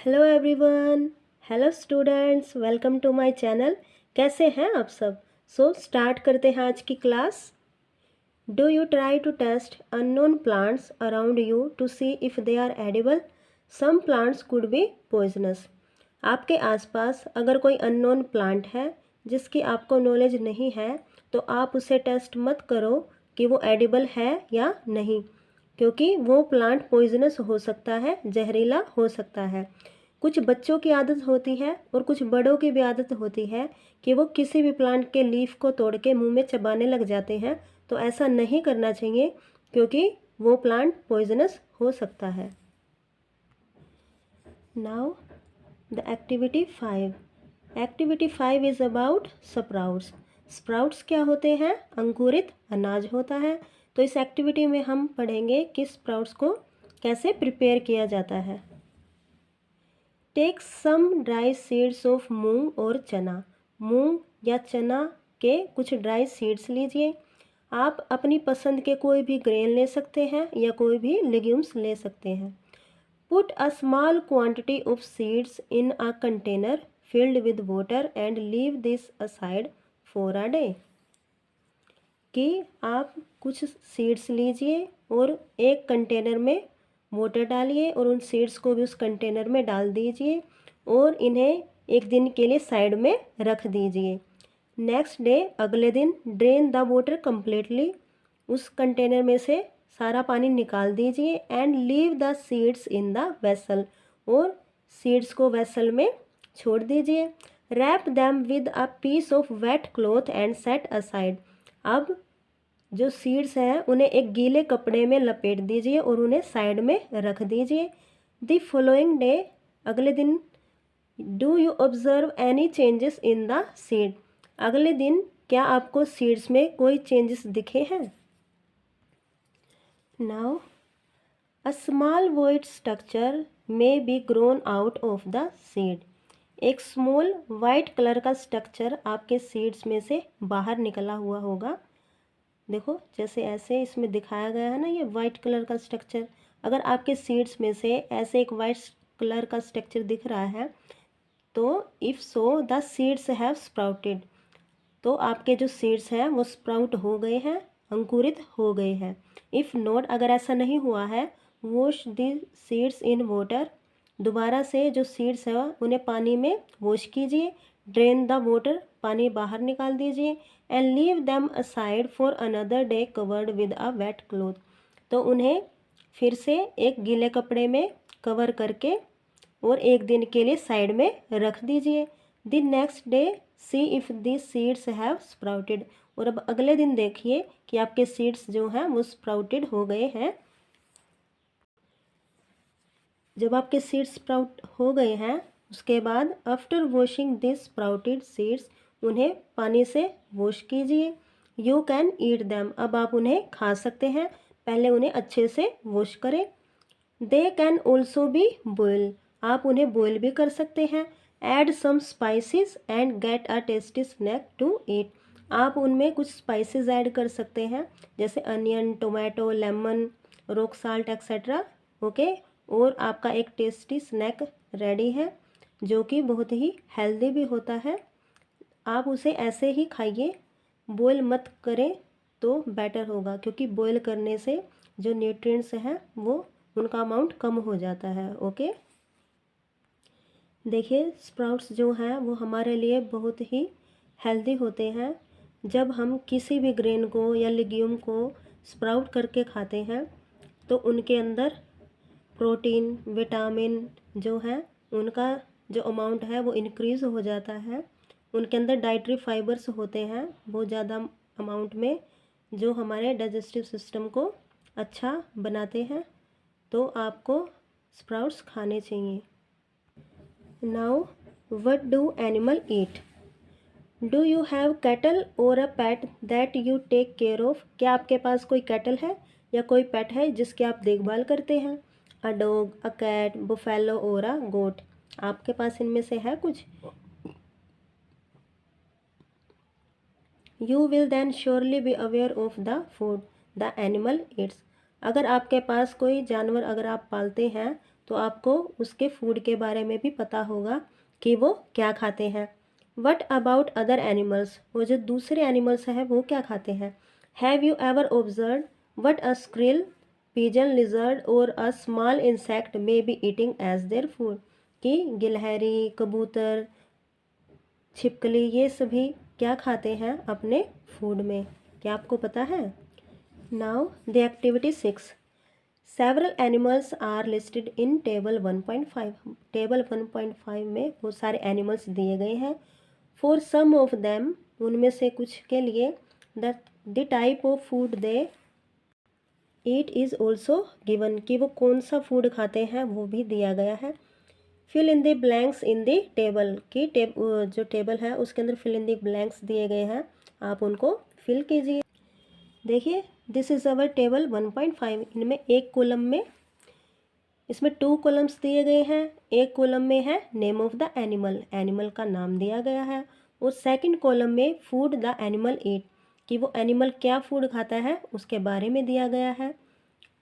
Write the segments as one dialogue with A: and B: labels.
A: Hello everyone. Hello students, welcome to my channel. कैसे हैं आप सब? स्टार्ट करते हैं आज की class. Do you try to test unknown plants around you to see if they are edible? Some plants could be poisonous. आपके आसपास अगर कोई अननोन प्लांट है जिसकी आपको नॉलेज नहीं है तो आप उसे टेस्ट मत करो कि वो एडिबल है या नहीं, क्योंकि वो प्लांट पॉइजनस हो सकता है, जहरीला हो सकता है। कुछ बच्चों की आदत होती है और कुछ बड़ों की भी आदत होती है कि वो किसी भी प्लांट के लीफ को तोड़ के मुंह में चबाने लग जाते हैं। तो ऐसा नहीं करना चाहिए क्योंकि वो प्लांट पॉइजनस हो सकता है। Now the activity 5 is about sprouts. Sprouts क्या होते हैं? अंकुरित अनाज होता है। तो इस एक्टिविटी में हम पढ़ेंगे कि स्प्राउट्स को कैसे प्रिपेयर किया जाता है। Take some dry seeds of मूंग और चना। मूंग या चना के कुछ ड्राई सीड्स लीजिए। आप अपनी पसंद के कोई भी ग्रेन ले सकते हैं या कोई भी लेग्यूम्स ले सकते हैं। Put a small quantity of seeds in a container filled with water and leave this aside for a day. कि आप कुछ सीड्स लीजिए और एक कंटेनर में वाटर डालिए और उन सीड्स को भी उस कंटेनर में डाल दीजिए और इन्हें एक दिन के लिए साइड में रख दीजिए। नेक्स्ट डे, अगले दिन, ड्रेन द वाटर कम्प्लीटली। उस कंटेनर में से सारा पानी निकाल दीजिए and leave the seeds in the vessel. और सीड्स को वेसल में छोड़ दीजिए। Wrap them with a piece of wet cloth and set aside. अब जो सीड्स हैं उन्हें एक गीले कपड़े में लपेट दीजिए और उन्हें साइड में रख दीजिए। द फॉलोइंग डे, अगले दिन, do you observe any changes in the seed. अगले दिन क्या आपको सीड्स में कोई चेंजेस दिखे हैं? Now a small white structure may be grown out of the seed. एक स्मॉल वाइट कलर का स्ट्रक्चर आपके सीड्स में से बाहर निकला हुआ होगा। देखो, जैसे ऐसे इसमें दिखाया गया है ना, ये वाइट कलर का स्ट्रक्चर। अगर आपके सीड्स में से ऐसे एक वाइट कलर का स्ट्रक्चर दिख रहा है तो if so the seeds have sprouted. तो आपके जो सीड्स हैं वो स्प्राउट हो गए हैं, अंकुरित हो गए हैं। इफ़ नॉट, अगर ऐसा नहीं हुआ है, wash the seeds in water. दोबारा से जो सीड्स है उन्हें पानी में वॉश कीजिए। ड्रेन द वाटर, पानी बाहर निकाल दीजिए। And leave them aside for another day covered with a wet cloth. तो उन्हें फिर से एक गीले कपड़े में कवर करके और एक दिन के लिए साइड में रख दीजिए। The next day C if the seeds have sprouted. और अब अगले दिन देखिए कि आपके सीड्स जो हैं वो स्प्राउटेड हो गए हैं। जब आपके सीड्स स्प्राउट हो गए हैं उसके बाद after washing this sprouted seeds, उन्हें पानी से वॉश कीजिए। You can eat them. अब आप उन्हें खा सकते हैं, पहले उन्हें अच्छे से वॉश करें। They can also be boil. आप उन्हें बॉयल भी कर सकते हैं। Add some spices and get a tasty snack to eat. आप उनमें कुछ स्पाइसेस ऐड कर सकते हैं जैसे onion, tomato, lemon, rock salt etcetera. Okay, और आपका एक टेस्टी स्नैक रेडी है जो कि बहुत ही हेल्दी भी होता है। आप उसे ऐसे ही खाइए, बॉयल मत करें तो बेटर होगा, क्योंकि बॉयल करने से जो न्यूट्रिएंट्स हैं वो उनका अमाउंट कम हो जाता है। ओके, देखिए, स्प्राउट्स जो हैं वो हमारे लिए बहुत ही हेल्दी होते हैं। जब हम किसी भी ग्रेन को या लेग्यूम को स्प्राउट करके खाते हैं तो उनके अंदर प्रोटीन, विटामिन जो है उनका जो अमाउंट है वो इंक्रीज़ हो जाता है। उनके अंदर डाइटरी फाइबर्स होते हैं बहुत ज़्यादा अमाउंट में, जो हमारे डाइजेस्टिव सिस्टम को अच्छा बनाते हैं। तो आपको स्प्राउट्स खाने चाहिए। Now, what do animal eat? Do you have cattle or a pet that you take care of? क्या आपके पास कोई कैटल है या कोई पेट है जिसकी आप देखभाल करते हैं? A dog, a cat, buffalo और अ गोट। आपके पास इनमें से है कुछ? You will then surely be aware of the food the animal eats. अगर आपके पास कोई जानवर अगर आप पालते हैं तो आपको उसके फूड के बारे में भी पता होगा कि वो क्या खाते हैं। वट अबाउट अदर एनिमल्स, वो जो दूसरे एनिमल्स हैं वो क्या खाते हैं। Have you ever observe what a squirrel, pigeon, lizard और a small insect may be eating as their food, कि गिलहरी, कबूतर, छिपकली ये सभी क्या खाते हैं अपने फूड में, क्या आपको पता है। Now the activity 6, several animals are listed in table 1.5। Table 1.5 में बहुत सारे एनिमल्स दिए गए हैं। फॉर सम ऑफ देम, उनमें से कुछ के लिए, the type of food they eat is also given, कि वो कौन सा फूड खाते हैं वो भी दिया गया है। Fill in the blanks in the table, की जो टेबल है उसके अंदर फिल इन द ब्लैंक्स दिए गए हैं, आप उनको फिल कीजिए। देखिए दिस इज़ अवर टेबल 1.5। इनमें एक कॉलम में, इसमें 2 कॉलम्स दिए गए हैं। एक कॉलम में है name of the animal, animal का नाम दिया गया है, और सेकंड कॉलम में फूड द एनिमल ईट, कि वो एनिमल क्या फूड खाता है उसके बारे में दिया गया है।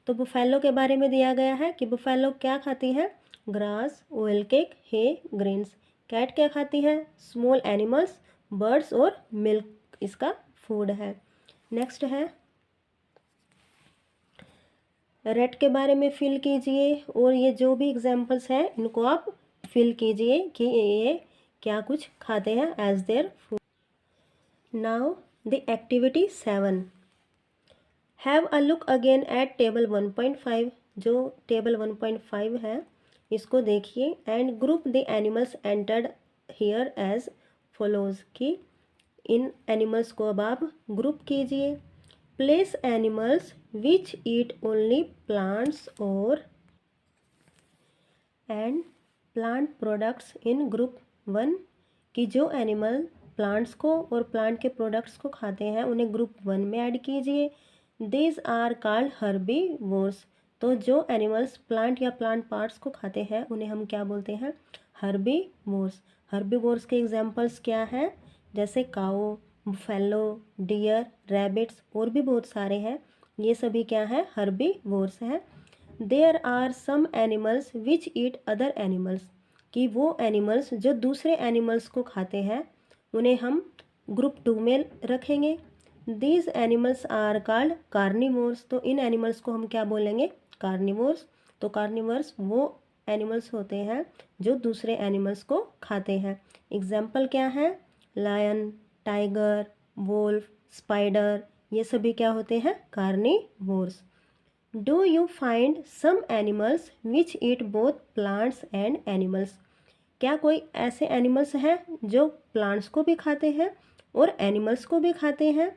A: तो बुफैलो के बारे में दिया गया है कि बुफैलो क्या खाती है, ग्रास, ओयल केक, हे, ग्रेन्स। कैट क्या खाती है, स्मॉल एनिमल्स, बर्ड्स और मिल्क इसका फूड है। नेक्स्ट है रेट के बारे में फिल कीजिए, और ये जो भी एग्जांपल्स हैं इनको आप फिल कीजिए कि ये क्या कुछ खाते हैं as their food. Now the activity 7, have a look again at table 1.5। जो टेबल 1.5 है इसको देखिए, and group the animals entered here as follows, कि इन एनिमल्स को अब आप ग्रुप कीजिए। Place animals which eat only plants और and plant products in group 1, कि जो एनिमल प्लांट्स को और प्लांट के प्रोडक्ट्स को खाते हैं उन्हें ग्रुप 1 में ऐड कीजिए। दीज आर कॉल्ड हर्बीवोर्स, तो जो एनिमल्स प्लांट या प्लांट पार्ट्स को खाते हैं उन्हें हम क्या बोलते हैं, हर्बीवोर्स। हर्बीवोर्स के एग्जांपल्स क्या हैं, जैसे काऊ, बुफेलो, डियर, रैबिट्स और भी बहुत सारे हैं, ये सभी क्या है, हर्बीवोर्स हैं। There are some animals which eat other animals, कि वो एनिमल्स जो दूसरे एनिमल्स को खाते हैं उन्हें हम ग्रुप 2 में रखेंगे। These animals are called carnivores, तो इन एनिमल्स को हम क्या बोलेंगे, कार्निवोर्स। तो कार्निवर्स वो एनिमल्स होते हैं जो दूसरे एनिमल्स को खाते हैं। एग्जाम्पल क्या है, लायन, टाइगर, वोल्फ, स्पाइडर, ये सभी क्या होते हैं, carnivores. Do you find some animals which eat both plants and animals, क्या कोई ऐसे एनिमल्स हैं जो प्लांट्स को भी खाते हैं और एनिमल्स को भी खाते हैं।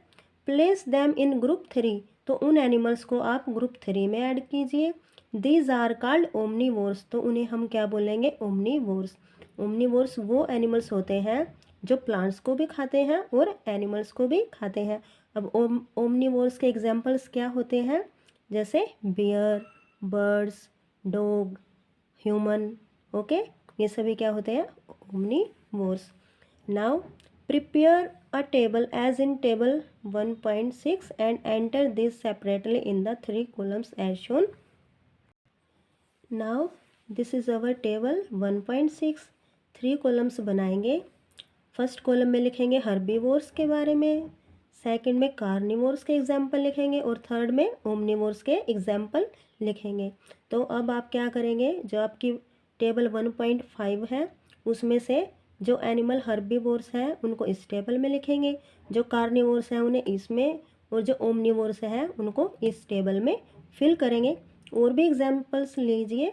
A: प्लेस दैम इन ग्रुप 3, तो उन एनिमल्स को आप ग्रुप 3 में ऐड कीजिए। दीज आर कॉल्ड ओमनीवोर्स, तो उन्हें हम क्या बोलेंगे, ओमनीवोर्स। ओमनीवोर्स वो एनिमल्स होते हैं जो प्लांट्स को भी खाते हैं और एनिमल्स को भी खाते हैं। अब ओमनीवोर्स के एग्जाम्पल्स क्या होते हैं, जैसे bear, birds, dog, human, okay, ये सभी क्या होते हैं, omnivores. Now prepare a table as in table 1.6 and enter this separately in the 3 columns as shown. Now this is our table 1.6। 3 columns बनाएंगे। फर्स्ट कॉलम में लिखेंगे हर्बीवोर्स के बारे में, सेकंड में कार्निवोर्स के एग्जाम्पल लिखेंगे और थर्ड में ओमनीवोर्स के एग्जाम्पल लिखेंगे। तो अब आप क्या करेंगे, जो आपकी टेबल 1.5 है उसमें से जो एनिमल हर्बीवोर्स हैं उनको इस टेबल में लिखेंगे, जो कार्निवोर्स हैं उन्हें इसमें, और जो ओमनीवोर्स हैं उनको इस टेबल में फिल करेंगे। और भी एग्जाम्पल्स लीजिए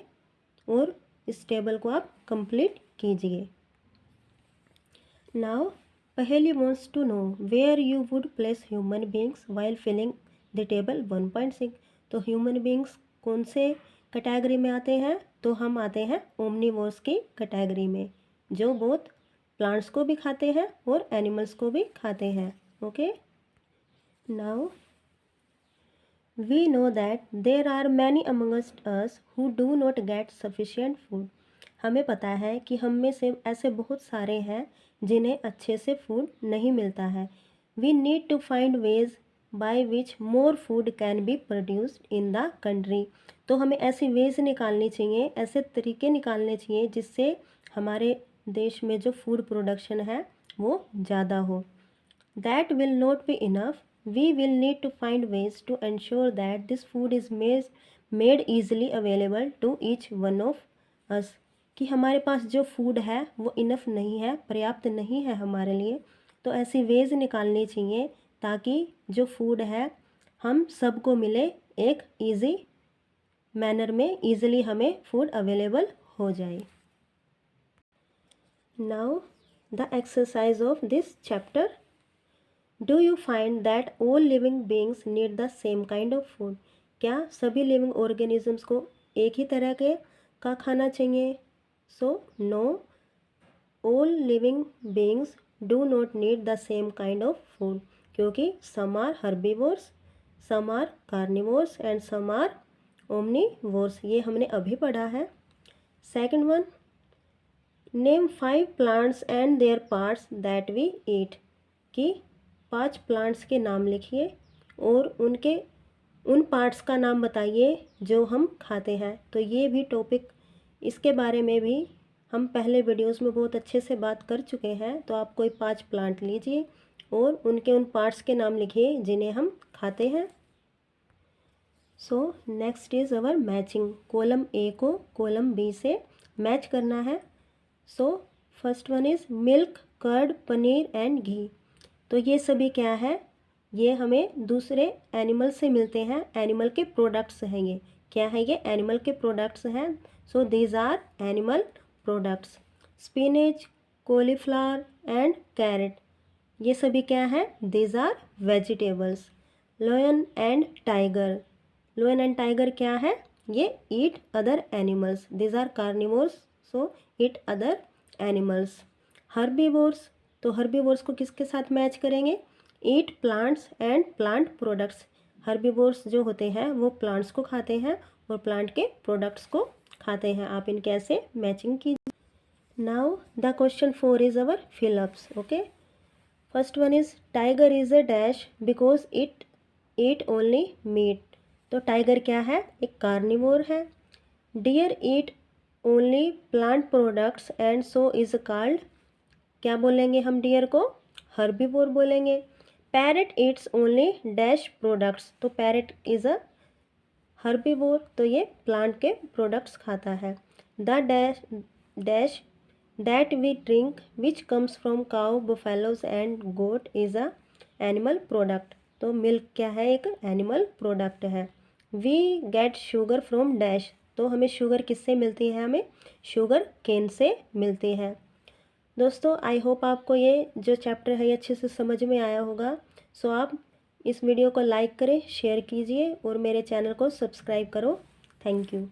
A: और इस टेबल को आप कंप्लीट कीजिए। Now Paheli wants to know where you would place human beings while filling the table 1.6। तो ह्यूमन बींग्स कौन से कैटेगरी में आते हैं, तो हम आते हैं ओमनीवोर्स की कैटेगरी में, जो बोथ प्लांट्स को भी खाते हैं और एनिमल्स को भी खाते हैं। Okay, now we know that there are many amongst us who do not get sufficient food. हमें पता है कि हम में से ऐसे बहुत सारे हैं जिन्हें अच्छे से फूड नहीं मिलता है। We need to find ways by which more food can be produced in the country. तो हमें ऐसी वेज निकालनी चाहिए, ऐसे तरीके निकालने चाहिए जिससे हमारे देश में जो फूड प्रोडक्शन है वो ज़्यादा हो। That will not be enough, we will need to find ways to ensure that this food is made easily available to each one of us. कि हमारे पास जो फूड है वो इनफ नहीं है, पर्याप्त नहीं है हमारे लिए, तो ऐसी वेज निकालनी चाहिए ताकि जो फूड है हम सबको मिले एक इजी मैनर में, ईजिली हमें फूड अवेलेबल हो जाए। Now the exercise of this chapter, do you find that all living beings need the same kind of food. क्या सभी लिविंग ऑर्गेनिजम्स को एक ही तरह के का खाना चाहिए? So no, all living beings do not need the same kind of food, क्योंकि some are herbivores, some are carnivores and some are omnivores. ये हमने अभी पढ़ा है। Second one, name 5 plants and their parts that we eat. कि 5 plants के नाम लिखिए और उनके उन पार्ट्स का नाम बताइए जो हम खाते हैं। तो ये भी टॉपिक, इसके बारे में भी हम पहले वीडियोस में बहुत अच्छे से बात कर चुके हैं। तो आप कोई 5 प्लांट लीजिए और उनके उन पार्ट्स के नाम लिखिए जिन्हें हम खाते हैं। So next is our matching. Column A को कॉलम बी से मैच करना है। So first one is milk, curd, paneer and ghee. तो ये सभी क्या है? ये हमें दूसरे एनिमल से मिलते हैं, एनिमल के प्रोडक्ट्स हैं। ये क्या है? ये एनिमल के प्रोडक्ट्स हैं। So these are animal products. Spinach, cauliflower and carrot, ये सभी क्या है? These are vegetables. Lion and tiger, lion and tiger क्या है? ये eat other animals, these are carnivores, so eat other animals. Herbivores, तो हर्बीवोर्स को किसके साथ मैच करेंगे? Eat plants and plant products. Herbivores जो होते हैं वो प्लांट्स को खाते हैं और प्लांट के प्रोडक्ट्स को खाते हैं। आप इनके ऐसे मैचिंग कीजिए। Now the question 4 is our fill ups. Okay, first one is tiger is a dash because it eat only meat. तो टाइगर क्या है? एक कार्निवोर है। Deer eat only plant products and so is called, क्या बोलेंगे हम deer को? Herbivore बोलेंगे। Parrot eats only dash products, तो पैरेट इज अ हर्बीवोर, तो ये प्लांट के प्रोडक्ट्स खाता है। The dash dash that we drink which comes from cow, buffaloes and goat is a animal product. तो मिल्क क्या है? एक एनिमल प्रोडक्ट है। We get sugar from dash, तो हमें शुगर किससे मिलती है? हमें शुगर केन से मिलती है। दोस्तों आई होप आपको ये जो चैप्टर है ये अच्छे से समझ में आया होगा। सो आप इस वीडियो को लाइक करें, शेयर कीजिए और मेरे चैनल को सब्सक्राइब करो। Thank you.